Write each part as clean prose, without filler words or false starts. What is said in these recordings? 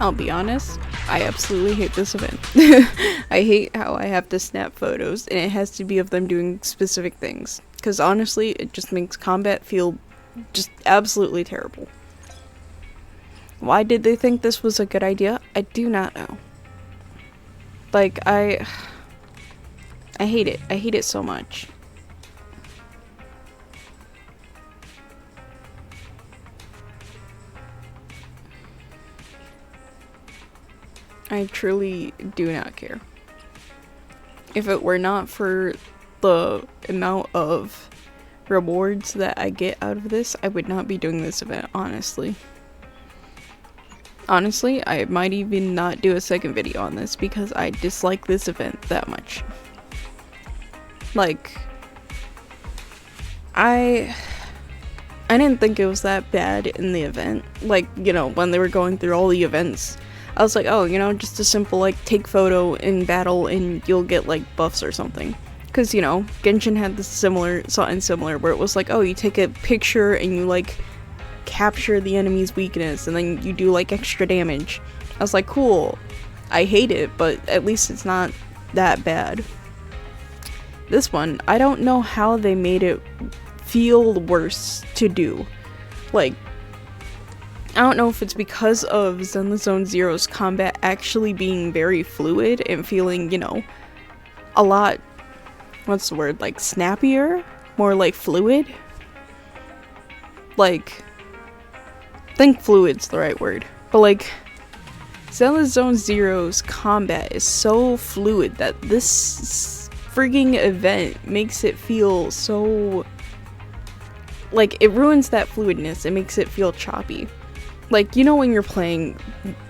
I'll be honest, I absolutely hate this event. I hate how I have to snap photos and it has to be of them doing specific things. Because honestly, it just makes combat feel just absolutely terrible. Why did they think this was a good idea? I do not know. Like, I hate it. I hate it so much. I truly do not care. If it were not for the amount of rewards that I get out of this, I would not be doing this event, honestly. Honestly, I might even not do a second video on this because I dislike this event that much. Like, I didn't think it was that bad in the event. Like, you know, when they were going through all the events, I was like, oh, you know, just a simple, like, take photo in battle and you'll get, like, buffs or something. Because, you know, Genshin had this something similar, where it was like, oh, you take a picture and you, like, capture the enemy's weakness, and then you do, like, extra damage. I was like, cool. I hate it, but at least it's not that bad. This one, I don't know how they made it feel worse to do. Like, I don't know if it's because of ZZZ'S combat actually being very fluid and feeling, you know, a lot, what's the word, like snappier? More like fluid? Like, I think fluid's the right word. But like, ZZZ'S combat is so fluid that this frigging event makes it feel so, like, it ruins that fluidness. It makes it feel choppy. Like, you know, when you're playing,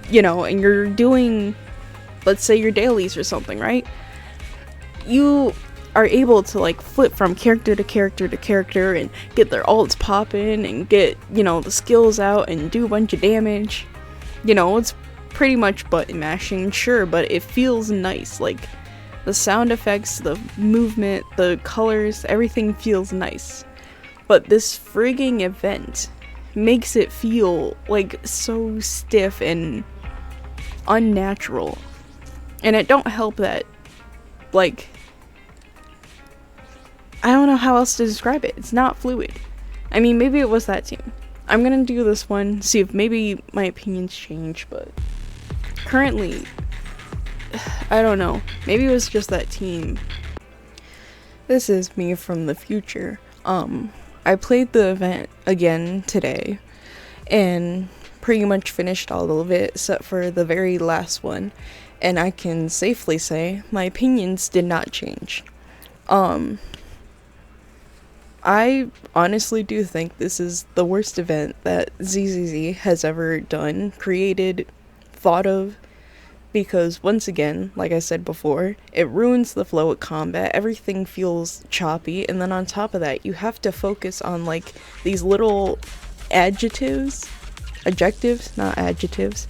you know, and you're doing, let's say, your dailies or something, right? You are able to, like, flip from character to character to character and get their ults popping and get, you know, the skills out and do a bunch of damage. You know, it's pretty much button mashing, sure, but it feels nice. Like, the sound effects, the movement, the colors, everything feels nice. But this frigging event makes it feel, like, so stiff and unnatural. And it don't help that, like, I don't know how else to describe it. It's not fluid. I mean, maybe it was that team. I'm gonna do this one, see if maybe my opinions change, but currently, I don't know. Maybe it was just that team. This is me from the future. I played the event again today and pretty much finished all of it except for the very last one, and I can safely say my opinions did not change. I honestly do think this is the worst event that ZZZ has ever done, created, thought of, because once again, like I said before, it ruins the flow of combat. Everything feels choppy, and then on top of that, you have to focus on, like, these little adjectives, not adjectives,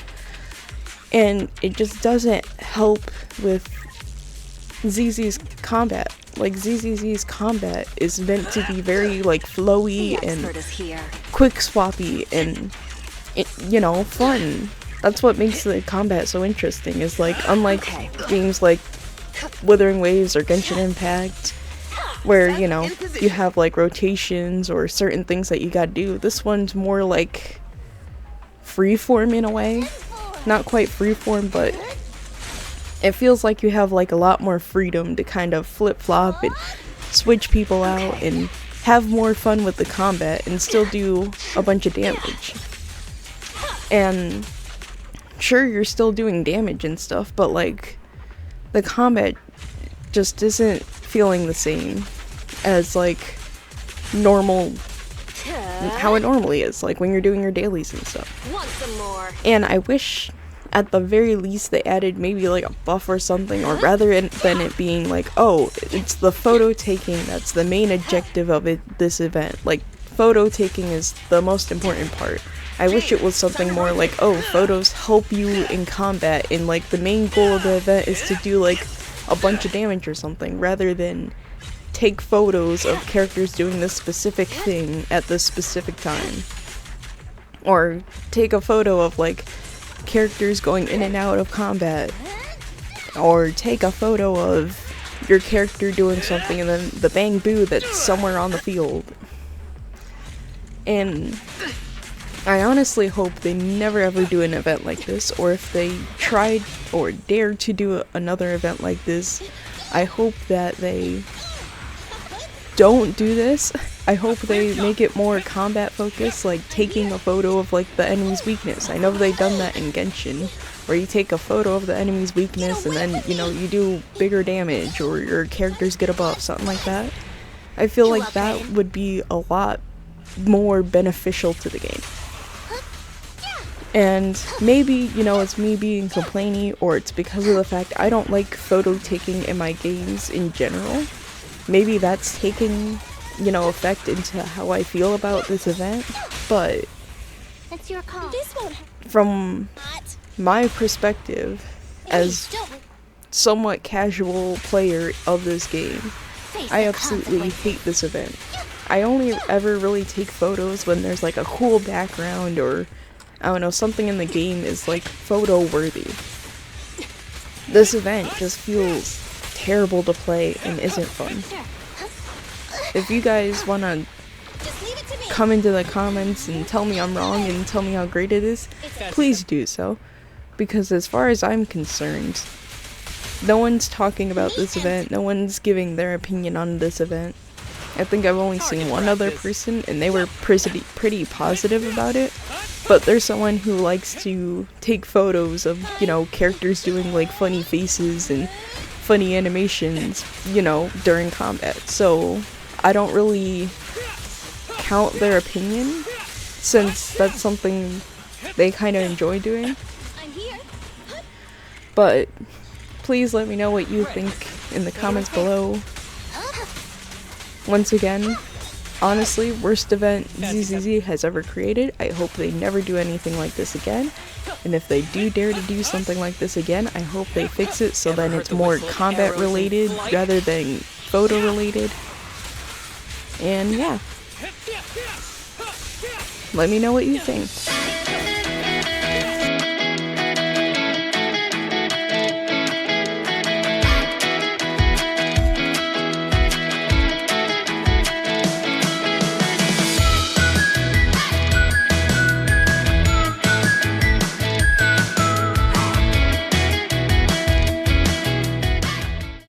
and it just doesn't help with ZZ's combat. Like, ZZZ's combat is meant to be very, like, flowy and quick swappy and, you know, fun. That's what makes the combat so interesting, is, like, unlike games like Withering Waves or Genshin Impact, where, you know, you have, like, rotations or certain things that you gotta do, this one's more, like, freeform in a way. Not quite freeform, but it feels like you have, like, a lot more freedom to kind of flip-flop and switch people out and have more fun with the combat and still do a bunch of damage. And sure, you're still doing damage and stuff, but, like, the combat just isn't feeling the same as, like, normal, how it normally is, like, when you're doing your dailies and stuff. And I wish, at the very least, they added maybe, like, a buff or something, or rather than it being, like, oh, it's the photo taking that's the main objective of this event. Like, photo taking is the most important part. I wish it was something more like, oh, photos help you in combat, and, like, the main goal of the event is to do, like, a bunch of damage or something, rather than take photos of characters doing this specific thing at this specific time. Or take a photo of, like, characters going in and out of combat, or take a photo of your character doing something and then the bang boo that's somewhere on the field. And I honestly hope they never ever do an event like this, or if they tried or dared to do another event like this, I hope that they don't do this. I hope they make it more combat focused, like taking a photo of like the enemy's weakness. I know they've done that in Genshin, where you take a photo of the enemy's weakness and then, you know, you do bigger damage or your characters get a buff, something like that. I feel like that would be a lot more beneficial to the game. And maybe, you know, it's me being complainy, or it's because of the fact I don't like photo taking in my games in general. Maybe that's taking, you know, effect into how I feel about this event, but It's your call. from my perspective as somewhat casual player of this game, I absolutely hate this event. I only ever really take photos when there's like a cool background, or I don't know, something in the game is like photo worthy. This event just feels terrible to play and isn't fun. If you guys wanna come into the comments and tell me I'm wrong and tell me how great it is, please do so. Because as far as I'm concerned, no one's talking about this event, no one's giving their opinion on this event. I think I've only seen one other person, and they were pretty positive about it. But there's someone who likes to take photos of, you know, characters doing like funny faces and funny animations, you know, during combat. So I don't really count their opinion, since that's something they kind of enjoy doing. But please let me know what you think in the comments below. Once again, honestly, worst event ZZZ has ever created. I hope they never do anything like this again. And if they do dare to do something like this again, I hope they fix it so that it's more combat related rather than photo related. And yeah. Let me know what you think.